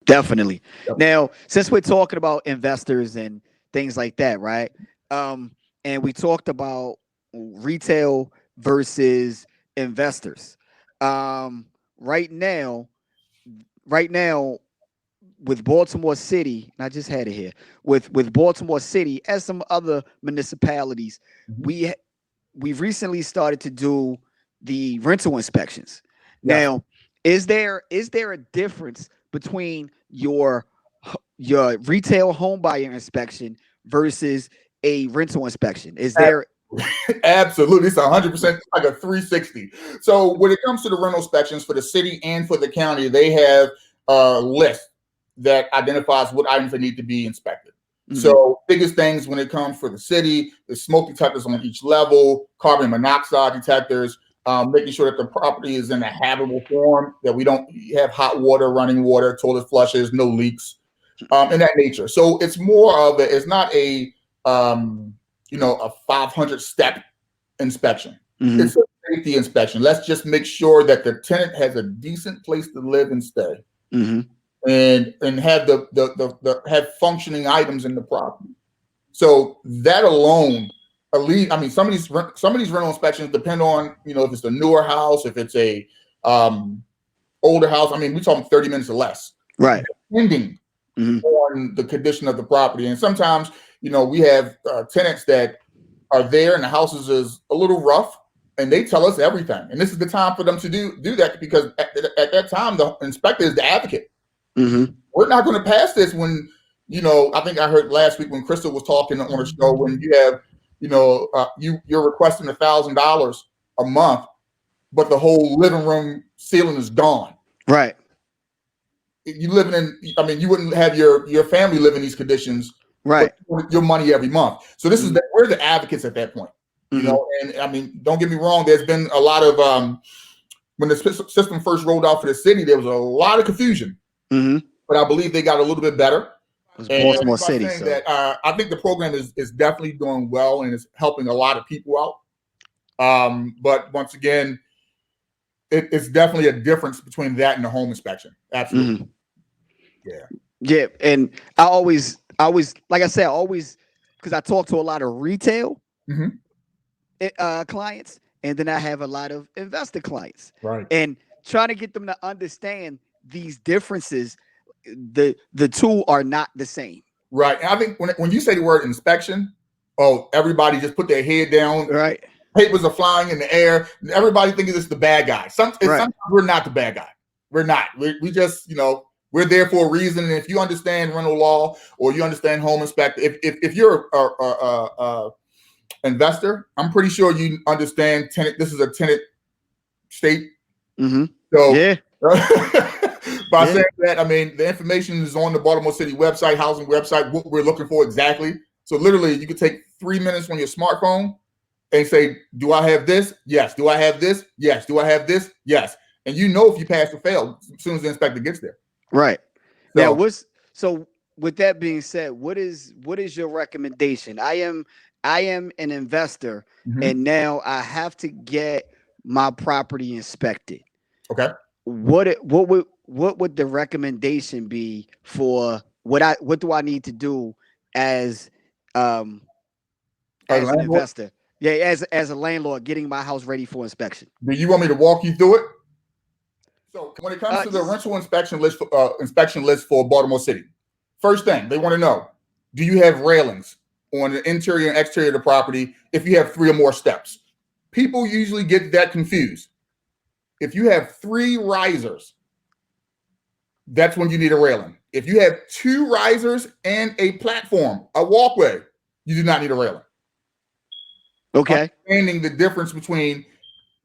Definitely. Yep. Now, since we're talking about investors and things like that, right? And we talked about retail versus investors. Um, right now, right now, with Baltimore City, and I just had it here with Baltimore City as some other municipalities, Mhm. we we've recently started to do the rental inspections. Yes. Now, is there a difference between your retail home buyer inspection versus a rental inspection? Is there Absolutely. It's 100% like a 360. So when it comes to the rental inspections for the city and for the county, they have a list that identifies what items that need to be inspected. mhm, So biggest things when it comes for the city, the smoke detectors on each level, carbon monoxide detectors, making sure that the property is in a habitable form, that we don't have hot water, running water, toilet flushes, no leaks, in that nature. So it's more of a, it's not a, um, a 500 step inspection. mhm, It's a safety inspection. Let's just make sure that the tenant has a decent place to live and stay, mhm, and have the have functioning items in the property. So that alone, at least, I mean, some of these rental inspections depend on, if it's a newer house, if it's a um, older house. I mean, we talking 30 minutes or less, right, depending mhm, on the condition of the property. And sometimes, we have tenants that are there and the houses is a little rough, and they tell us everything. And this is the time for them to do that, because at that time, the inspector is the advocate. mhm, We're not going to pass this when, I think I heard last week when Crystal was talking on the show, when you have, you're requesting $1,000 a month, but the whole living room ceiling is gone. right, You living in, I mean, you wouldn't have your family live in these conditions, but right, your money every month. So this is mhm, we're the advocates at that point, mhm, and I mean, don't get me wrong. There's been a lot of when the system first rolled out for the city, there was a lot of confusion, mhm. but I believe they got a little bit better. It was And Baltimore by City, saying so that, I think the program is definitely doing well and is helping a lot of people out. But once again, it's definitely a difference between that and the home inspection. Absolutely, mhm. yeah. Yeah, and I always, like I said, I always, because I talk to a lot of retail Hmm. clients, and then I have a lot of investor clients, Right. and trying to get them to understand these differences. The two are not the same. Right. And I think when you say the word inspection, oh, everybody just put their head down. Right, Papers are flying in the air. Everybody thinking it's the bad guy. right, Sometimes we're not the bad guy. We're not. We just, we're there for a reason. And if you understand rental law or you understand home inspector, if you're a investor, I'm pretty sure you understand tenant. This is a tenant state. mm-hmm, So yeah, by yeah, saying that, I mean, the information is on the Baltimore City website, housing website, what we're looking for exactly. So literally, you could take 3 minutes on your smartphone and say, do I have this? Yes. Do I have this? Yes. Do I have this? Yes. And you know if you pass or fail as soon as the inspector gets there. right. Now, So, what's so? With that being said, what is your recommendation? I am an investor, mhm. and now I have to get my property inspected. Okay. What would the recommendation be for what do I need to do as um As a as an landlord, investor? Yeah, as a landlord getting my house ready for inspection. do you want me to walk you through it? So when it comes to the Just rental inspection list for Baltimore City, first thing they want to know: do you have railings on the interior and exterior of the property? If you have three or more steps, people usually get that confused. If you have three risers, that's when you need a railing. If you have two risers and a platform, a walkway, you do not need a railing. okay. Understanding the difference between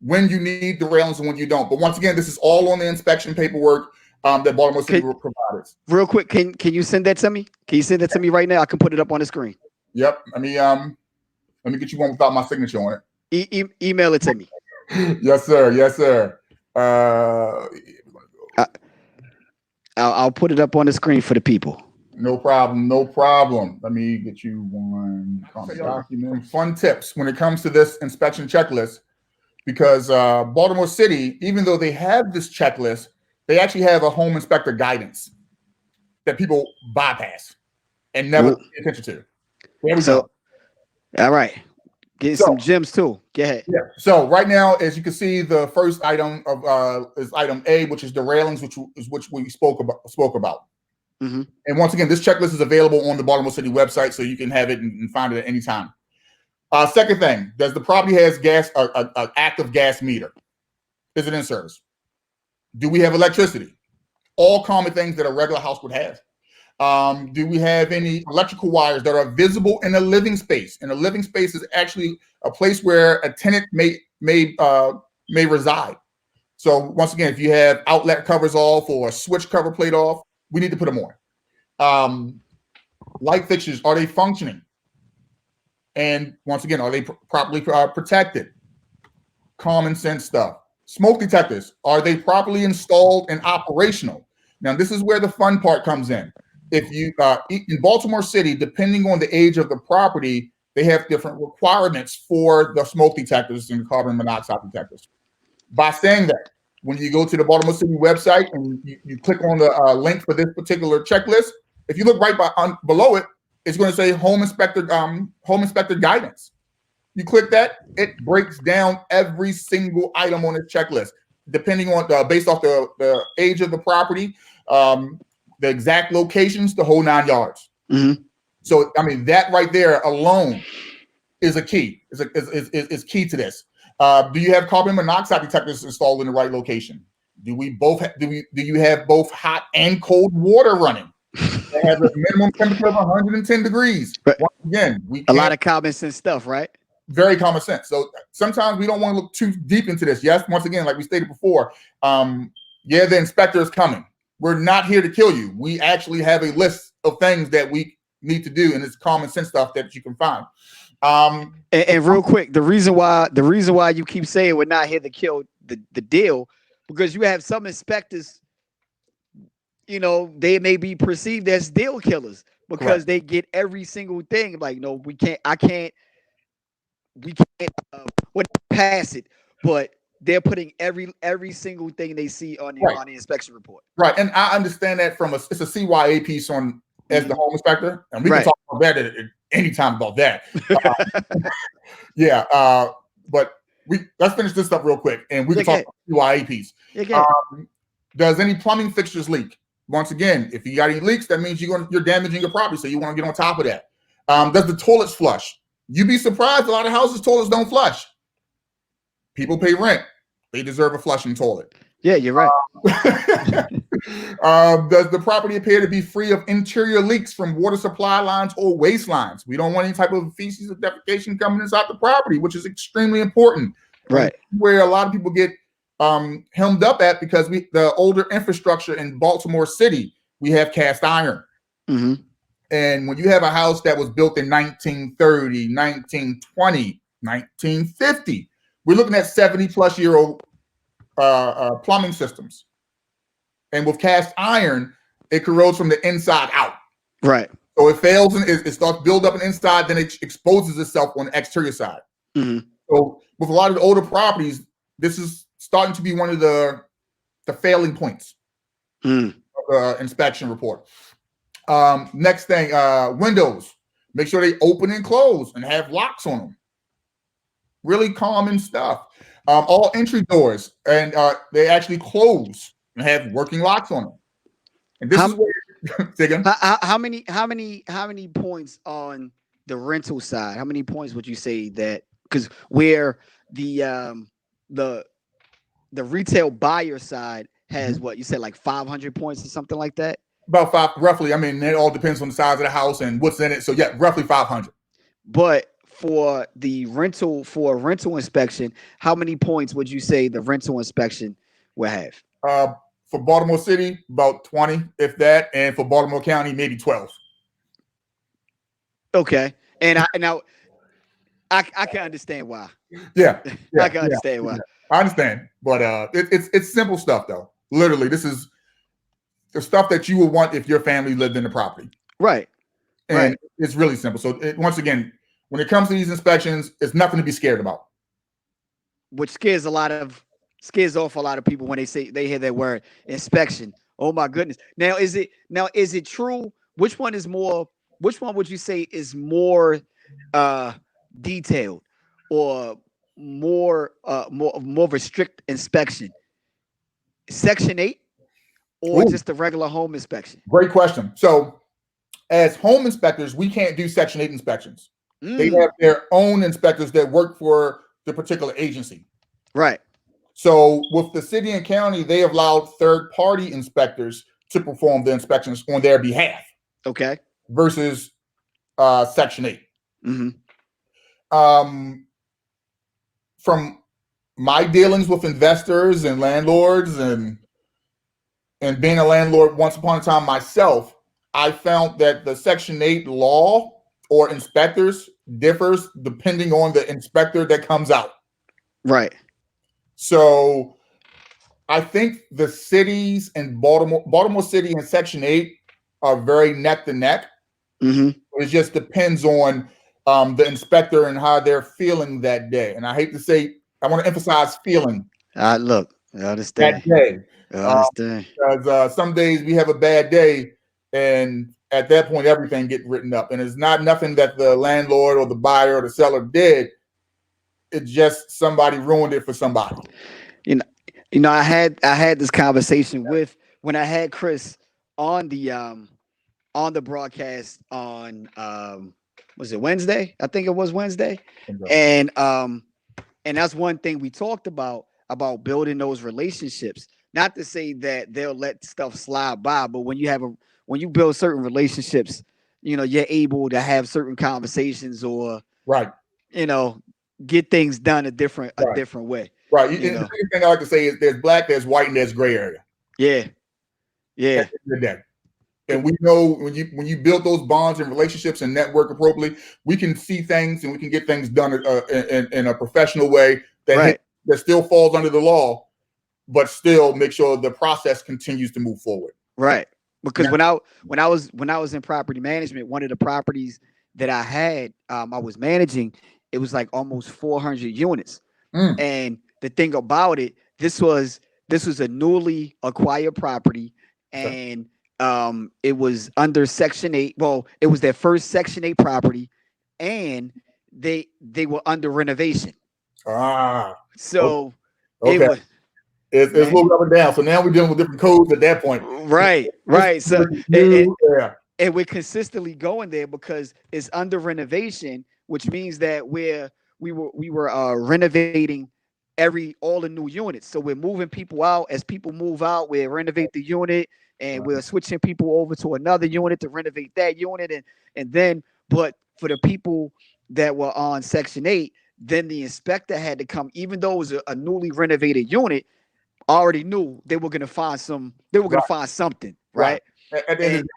when you need the railings and when you don't. But once again, this is all on the inspection paperwork that Baltimore City Can, will provide us. real quick, can you send that to me? Can you send that to me right now? I can put it up on the screen. Yep. Let me get you one without my signature on Email it to me. it. Yes, sir. Yes, sir. I, I'll put it up on the screen for the people. No problem. No problem. Let me get you one document. Fun tips when it comes to this inspection checklist, because Baltimore City, even though they have this checklist, they actually have a home inspector guidance. that people bypass and never pay attention to. There we So, go. all right, getting So some gems too. Go ahead. yeah. So right now, as you can see, the first item of is item A, which is the railings, which we spoke about. Mm-hmm. And once again, this checklist is available on the Baltimore City website, so you can have it and find it at any time. Second thing, does the property has gas, an active gas meter? Is it in service? Do we have electricity? All common things that a regular house would have. Do we have any electrical wires that are visible in a living space? And a living space is actually a place where a tenant may reside. So once again, if you have outlet covers off or a switch cover plate off, we need to put them on. Light fixtures, are they functioning? And once again, are they properly protected? Common sense stuff. Smoke detectors, are they properly installed and operational? Now, this is where the fun part comes in. If you in Baltimore City, depending on the age of the property, they have different requirements for the smoke detectors and the carbon monoxide detectors. By saying that, when you go to the Baltimore City website and you click on the link for this particular checklist, if you look right below it, it's going to say home inspector guidance. You click that, it breaks down every single item on this checklist, depending on based off the age of the property, the exact locations, the whole 9 yards. Mm-hmm. So, I mean, that right there alone is a key. Is key to this. Do you have carbon monoxide detectors installed in the right location? Do you have both hot and cold water running? They have a minimum temperature of 110 degrees. Right. Once again, a lot of common sense stuff, right? Very common sense. So sometimes we don't want to look too deep into this. Yes, once again, like we stated before, the inspector is coming. We're not here to kill you. We actually have a list of things that we need to do, and it's common sense stuff that you can find. And real quick, the reason why you keep saying we're not here to kill the deal, because you have some inspectors, they may be perceived as deal killers because Correct. they get every single thing. Like, no, we can't pass it, but they're putting every single thing they see on the inspection report. Right, and I understand that it's a CYA piece on as the home inspector, and we can talk about that at any time about that. But let's finish this up real quick, and we can talk about the CYA piece. Does any plumbing fixtures leak? Once again, if you got any leaks, that means you're damaging your property, so you want to get on top of that. Does the toilets flush? You'd be surprised, a lot of houses' toilets don't flush. People pay rent. They deserve a flushing toilet. Yeah, you're right. Does the property appear to be free of interior leaks from water supply lines or waste lines? We don't want any type of feces or defecation coming inside the property, which is extremely important. Right. Where a lot of people get hemmed up at because the older infrastructure in Baltimore City, we have cast iron. Mm-hmm. And when you have a house that was built in 1930, 1920, 1950, we're looking at 70-plus-year-old plumbing systems. And with cast iron, it corrodes from the inside out. Right. So it fails and it starts to build up on the inside, then it exposes itself on the exterior side. Mm-hmm. So with a lot of the older properties, this is starting to be one of the failing points of the inspection report. Next thing, windows. Make sure they open and close and have locks on them. Really common stuff. All entry doors, and they actually close and have working locks on them. And this is where how many points on the rental side? How many points would you say that? Because where the retail buyer side has what you said, like 500 points or something like that. About 5, roughly. I mean, it all depends on the size of the house and what's in it. So yeah, roughly 500. But for a rental inspection, how many points would you say the rental inspection will have? For Baltimore City, about 20, if that, and for Baltimore County, maybe 12. Okay, and I can understand why. Yeah, I can understand why. I understand, but it's simple stuff though. Literally, this is the stuff that you would want if your family lived in the property. Right. And it's really simple. So once again, when it comes to these inspections, it's nothing to be scared about. Which scares off a lot of people when they hear that word inspection. Oh my goodness. Now is it true? Which one is more? Which one would you say is more uh detailed or more of a strict inspection? Section 8 or Ooh, just a regular home inspection? great question. So, as home inspectors, we can't do Section 8 inspections. They have Mm, their own inspectors that work for the particular agency. right. So, with the city and county, they have allowed third party inspectors to perform the inspections on their behalf Okay. versus Section 8. Mm-hmm. Um, from my dealings with investors and landlords and being a landlord once upon a time myself, I found that the Section 8 law or inspectors differs depending on the inspector that comes out. Right. So I think the cities in Baltimore City and Section 8 are very neck to neck. Mm-hmm. It just depends on the inspector and how they're feeling that day. And I hate to say, I want to emphasize feeling Look, I that understand. day. I Uh, understand. because some days we have a bad day, and at that point everything get written up, and it's not nothing that the landlord or the buyer or the seller did. It's just somebody ruined it for somebody. You know, I had this conversation with when I had Chris on the broadcast on was it Wednesday? I think it was Wednesday. And and that's one thing we talked about building those relationships. Not to say that they'll let stuff slide by, but when you build certain relationships, you're able to have certain conversations or Right, you know get things done a different a right, different way. right. You And the know, biggest thing I like to say is there's black, there's white, and there's gray area yeah, at yeah, the end of the day. And we know when you build those bonds and relationships and network appropriately, we can see things and we can get things done in a professional way right, that still falls under the law, but still make sure the process continues to move forward. right. Because Now, when I was in property management, one of the properties that I had, I was managing, it was like almost 400 units. mm, And the thing about it, this was a newly acquired property, okay. and it was under Section 8. Well, it was their first Section 8 property, and they were under renovation. Ah, okay. So it Okay. was It's man, moving up and down. So now we're dealing with different codes at that point. right, This right. So versus it, new, yeah, and we're consistently going there because it's under renovation, which means that we were renovating all the new units. So we're moving people out. As people move out, we renovate the unit, and we're switching people over to another unit to renovate that unit, and then but for the people that were on Section 8, then the inspector had to come, even though it was a newly renovated unit. Already knew they were gonna find right, something, right. right? At the end of the And day,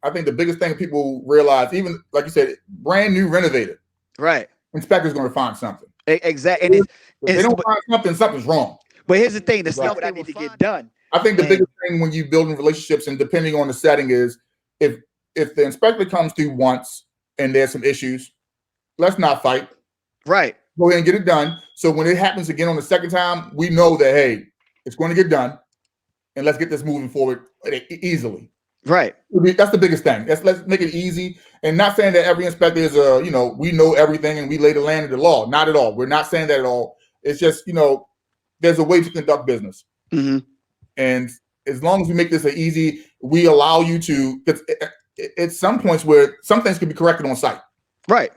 I think the biggest thing people realize, even like you said, brand new renovated, right. inspector's going to find something. Exactly. And If they don't find something, something's wrong. but here's the thing: the Right. stuff that need to get done, I think the and biggest thing when you building relationships and depending on the setting is if if the inspector comes through once and there's some issues, let's not fight. right, Go ahead and get it done. So when it happens again on the second time, we know that hey, it's going to get done, and let's get this moving forward easily. right, That's the biggest thing. Let's make it easy. And not saying that every inspector is we know everything and we lay the land of the law. Not at all. We're not saying that at all. It's just there's a way to conduct business. mm-hmm. And as long as we make this easy, we allow you to. Because it's some points where some things can be corrected on site. Right,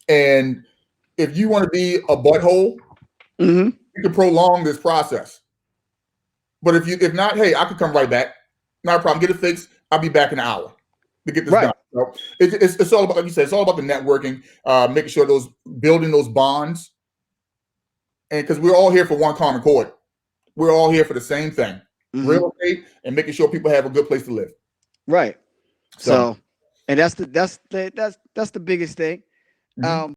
And if you want to be a butthole, mm-hmm. you can prolong this process. But if not, hey, I could come right back. Not a problem. Get it fixed. I'll be back in an hour to get this Right, done. So it's all about, like you said, it's all about the networking, making sure building those bonds, and because we're all here for one common chord, we're all here for the same thing, mm-hmm. real estate, and making sure people have a good place to live. Right. So, So, and that's the biggest thing. mhm.